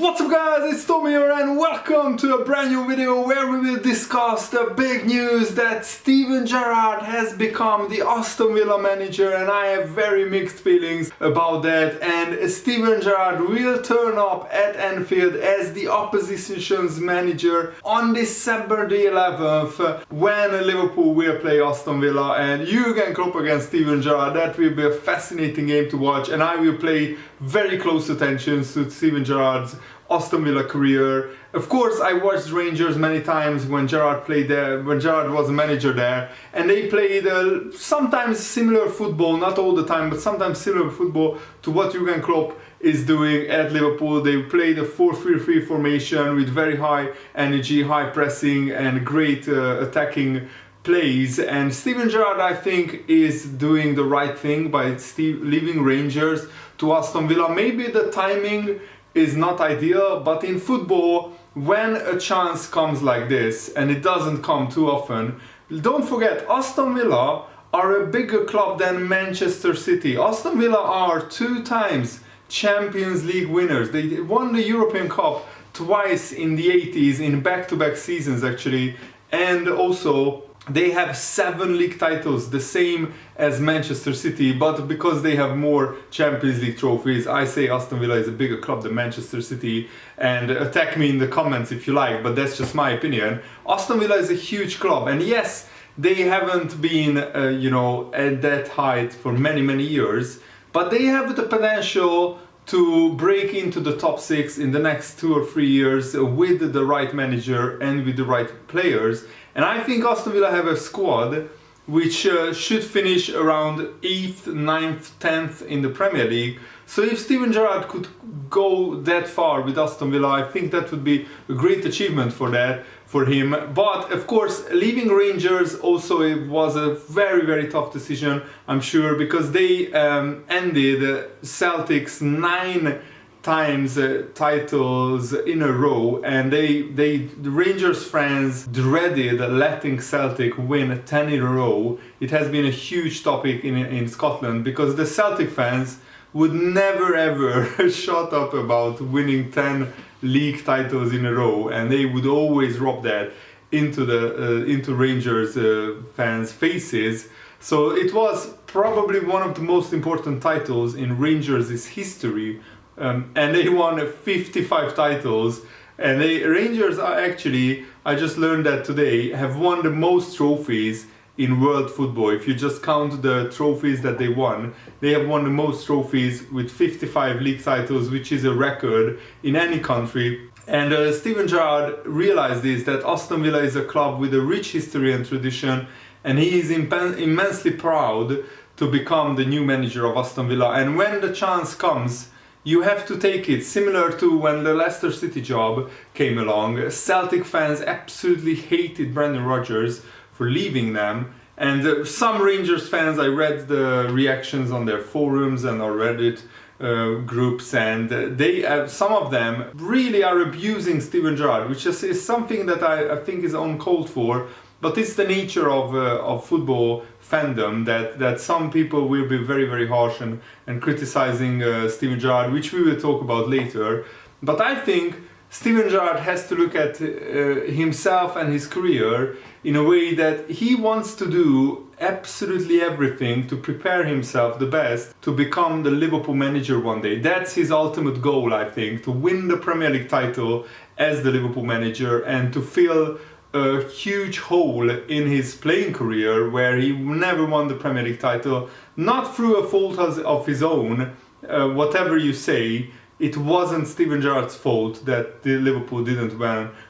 What's up guys, it's Tommy here and welcome to a brand new video where we will discuss the big news that Steven Gerrard has become the Aston Villa manager, and I have very mixed feelings about that. And Steven Gerrard will turn up at Anfield as the opposition's manager on December the 11th when Liverpool will play Aston Villa and Jurgen Klopp against Steven Gerrard. That will be a fascinating game to watch, and I will pay very close attention to Steven Gerrard's Aston Villa career. Of course, I watched Rangers many times when Gerrard played there, when Gerrard was a manager there, and they played sometimes similar football, not all the time, but sometimes similar football to what Jurgen Klopp is doing at Liverpool. They played a 4-3-3 formation with very high energy, high pressing and great attacking plays, and Steven Gerrard, I think, is doing the right thing by leaving Rangers to Aston Villa. Maybe the timing is not ideal, but in football, when a chance comes like this, and it doesn't come too often, don't forget, Aston Villa are a bigger club than Manchester City. Aston Villa are 2 times Champions League winners. They won the European Cup twice in the 80s, in back-to-back seasons actually, and also they have 7 league titles, the same as Manchester City, but because they have more Champions League trophies, I say Aston Villa is a bigger club than Manchester City, and attack me in the comments if you like, but that's just my opinion. Aston Villa is a huge club, and yes, they haven't been, at that height for many years, but they have the potential to break into the top 6 in the next 2 or 3 years with the right manager and with the right players. And I think Aston Villa have a squad which should finish around 8th, 9th, 10th in the Premier League. So if Steven Gerrard could go that far with Aston Villa, I think that would be a great achievement for him. But of course, leaving Rangers also it was a very tough decision, I'm sure, because they ended Celtic's 9 times titles in a row, and the Rangers fans dreaded letting Celtic win 10 in a row. It has been a huge topic in Scotland, because the Celtic fans would never ever shut up about winning 10 league titles in a row, and they would always rub that into Rangers fans' faces. So it was probably one of the most important titles in Rangers' history. And they won 55 titles, and Rangers are actually, I just learned that today, have won the most trophies in world football. If you just count the trophies that they won, they have won the most trophies with 55 league titles, which is a record in any country. And Steven Gerrard realized this, that Aston Villa is a club with a rich history and tradition, and he is immensely proud to become the new manager of Aston Villa. And when the chance comes, you have to take it, similar to when the Leicester City job came along. Celtic fans absolutely hated Brendan Rodgers for leaving them, and some Rangers fans, I read the reactions on their forums and on Reddit groups, and some of them really are abusing Steven Gerrard, which is something that I think is uncalled for. But it's the nature of football fandom that some people will be very harsh and criticizing Steven Gerrard, which we will talk about later. But I think Steven Gerrard has to look at himself and his career in a way that he wants to do absolutely everything to prepare himself the best to become the Liverpool manager one day. That's his ultimate goal, I think, to win the Premier League title as the Liverpool manager and to fill a huge hole in his playing career where he never won the Premier League title, not through a fault of his own. Whatever you say, it wasn't Steven Gerrard's fault that the Liverpool didn't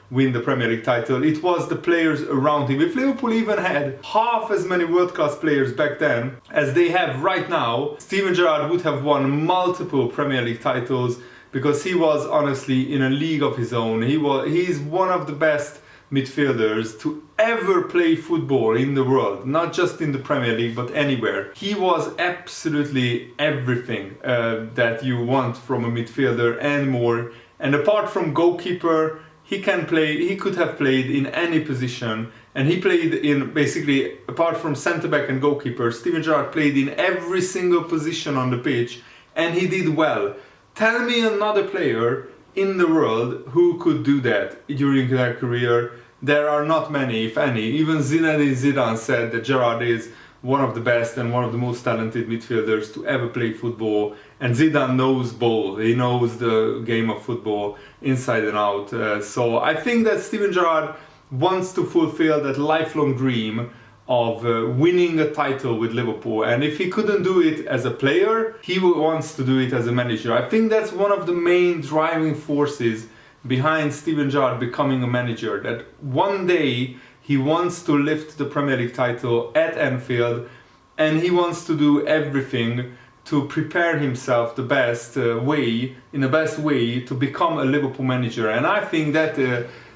win the Premier League title. It was the players around him. If Liverpool even had half as many world-class players back then as they have right now, Steven Gerrard would have won multiple Premier League titles, because he was honestly in a league of his own. He's one of the best midfielders to ever play football in the world, not just in the Premier League but anywhere. He was absolutely everything that you want from a midfielder and more. And apart from goalkeeper, he could have played in any position, and he played in basically, apart from centre back and goalkeeper, Steven Gerrard played in every single position on the pitch, and he did well. Tell me another player in the world who could do that during their career. There are not many, if any. Even Zinedine Zidane said that Gerrard is one of the best and one of the most talented midfielders to ever play football. And Zidane knows ball, he knows the game of football inside and out. So I think that Steven Gerrard wants to fulfill that lifelong dream of winning a title with Liverpool, and if he couldn't do it as a player, he wants to do it as a manager. I think that's one of the main driving forces behind Steven Gerrard becoming a manager, that one day he wants to lift the Premier League title at Anfield, and he wants to do everything to prepare himself the best way to become a Liverpool manager. And I think that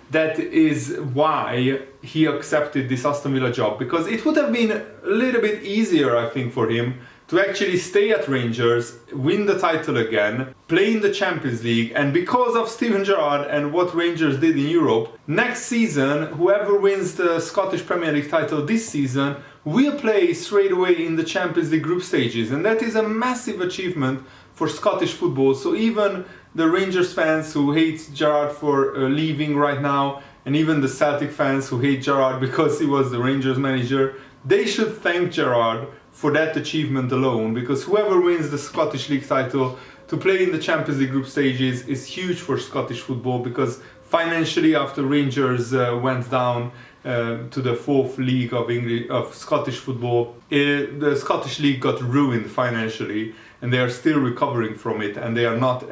that is why he accepted this Aston Villa job, because it would have been a little bit easier, I think, for him to actually stay at Rangers, win the title again, play in the Champions League, and because of Steven Gerrard and what Rangers did in Europe, next season, whoever wins the Scottish Premier League title this season will play straight away in the Champions League group stages, and that is a massive achievement for Scottish football. So even the Rangers fans who hate Gerrard for leaving right now, and even the Celtic fans who hate Gerrard because he was the Rangers manager, they should thank Gerrard for that achievement alone, because whoever wins the Scottish League title to play in the Champions League group stages is huge for Scottish football, because financially, after Rangers went down to the fourth league of Scottish football, the Scottish League got ruined financially, and they are still recovering from it, and they are not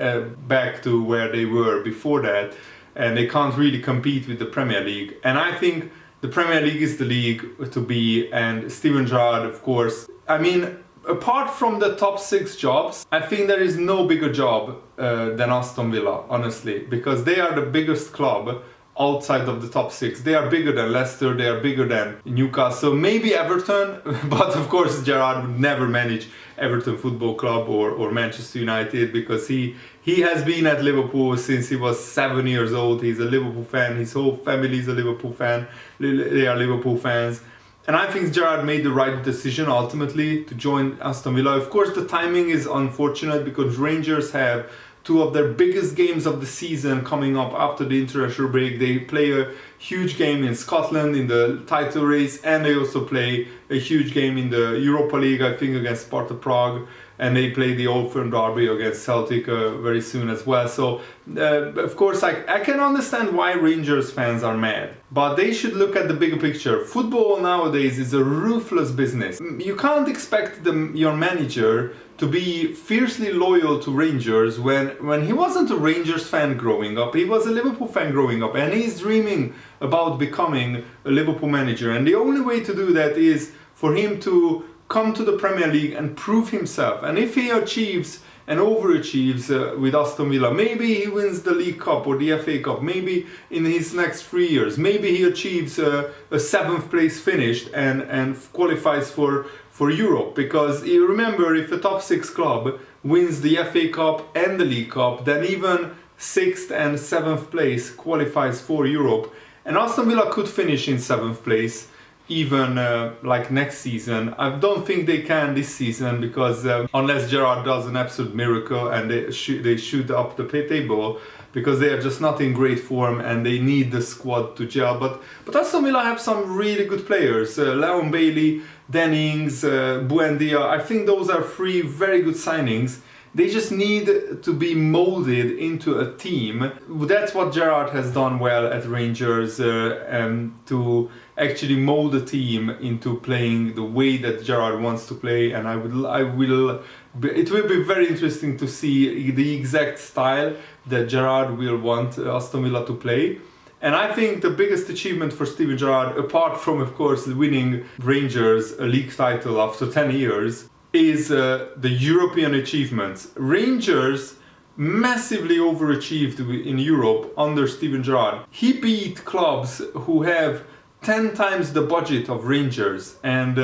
back to where they were before that, and they can't really compete with the Premier League. And I think the Premier League is the league to be, and Steven Gerrard, of course. I mean, apart from the top 6 jobs, I think there is no bigger job than Aston Villa, honestly, because they are the biggest club outside of the top 6. They are bigger than Leicester, they are bigger than Newcastle, maybe Everton, but of course Gerrard would never manage Everton Football Club or Manchester United, because he has been at Liverpool since he was 7 years old. He's a Liverpool fan, his whole family is a Liverpool fan, they are Liverpool fans. And I think Gerrard made the right decision ultimately to join Aston Villa. Of course, the timing is unfortunate because Rangers have 2 of their biggest games of the season coming up after the international break. They play a huge game in Scotland in the title race, and they also play a huge game in the Europa League, I think, against Sparta Prague, and they play the Old Firm derby against Celtic very soon as well. So of course I can understand why Rangers fans are mad, but they should look at the bigger picture. Football nowadays is a ruthless business. You can't expect your manager to be fiercely loyal to Rangers when he wasn't a Rangers fan growing up. He was a Liverpool fan growing up, and he's dreaming about becoming a Liverpool manager. And the only way to do that is for him to come to the Premier League and prove himself. And if he achieves and overachieves with Aston Villa, maybe he wins the League Cup or the FA Cup, maybe in his next 3 years, maybe he achieves a 7th place finish and qualifies for Europe. Because you remember, if a top 6 club wins the FA Cup and the League Cup, then even 6th and 7th place qualifies for Europe. And Aston Villa could finish in 7th place even like next season. I don't think they can this season, because unless Gerrard does an absolute miracle and they shoot up the table, because they are just not in great form and they need the squad to gel. But Aston Villa have some really good players. Leon Bailey, Dennings, Buendia. I think those are 3 very good signings. They just need to be molded into a team. That's what Gerrard has done well at Rangers, to actually mold a team into playing the way that Gerrard wants to play. And it will be very interesting to see the exact style that Gerrard will want Aston Villa to play. And I think the biggest achievement for Steven Gerrard, apart from, of course, winning Rangers a league title after 10 years, is the European achievements. Rangers massively overachieved in Europe under Steven Gerrard. He beat clubs who have 10 times the budget of Rangers, and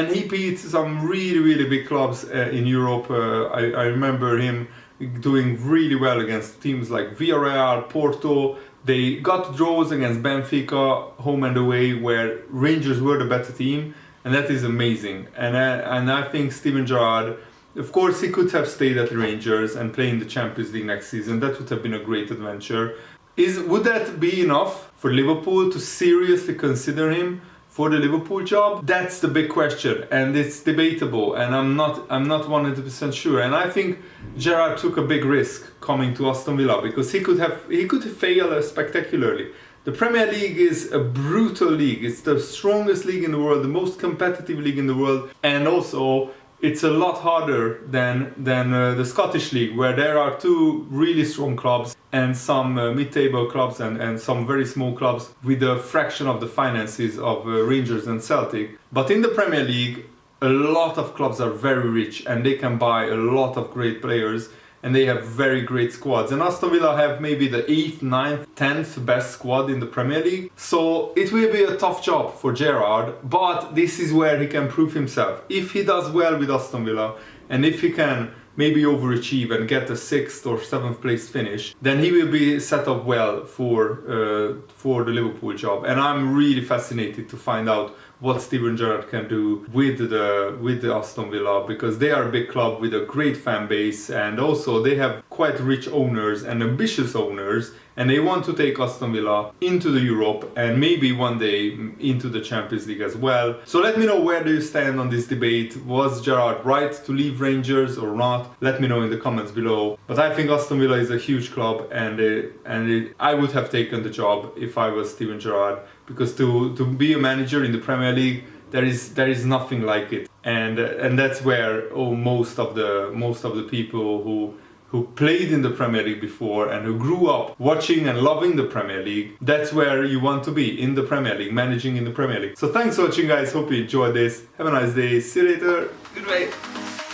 he beat some really big clubs in Europe. I remember him doing really well against teams like Villarreal, Porto. They got draws against Benfica, home and away, where Rangers were the better team. And that is amazing. And I think Steven Gerrard Of course, he could have stayed at Rangers and played in the Champions League next season. That would have been a great adventure. Would that be enough for Liverpool to seriously consider him for the Liverpool job? That's the big question, and it's debatable, and I'm not 100% sure. And I think Gerrard took a big risk coming to Aston Villa, because he could fail spectacularly. The Premier League is a brutal league. It's the strongest league in the world, the most competitive league in the world, and also it's a lot harder than the Scottish League, where there are two really strong clubs and some mid-table clubs and some very small clubs with a fraction of the finances of Rangers and Celtic. But in the Premier League, a lot of clubs are very rich and they can buy a lot of great players, and they have very great squads. And Aston Villa have maybe the 8th, 9th, 10th best squad in the Premier League. So it will be a tough job for Gerrard, but this is where he can prove himself. If he does well with Aston Villa, and if he can maybe overachieve and get a 6th or 7th place finish, then he will be set up well for the Liverpool job. And I'm really fascinated to find out what Steven Gerrard can do with the Aston Villa, because they are a big club with a great fan base, and also they have quite rich owners and ambitious owners, and they want to take Aston Villa into the Europe and maybe one day into the Champions League as well. So let me know, where do you stand on this debate? Was Gerrard right to leave Rangers or not? Let me know in the comments below. But I think Aston Villa is a huge club, and I would have taken the job if I was Steven Gerrard, because to be a manager in the Premier League, there is nothing like it, and that's where most of the people who played in the Premier League before and who grew up watching and loving the Premier League, that's where you want to be, in the Premier League, managing in the Premier League. So thanks for watching, guys. Hope you enjoyed this. Have a nice day. See you later. Goodbye.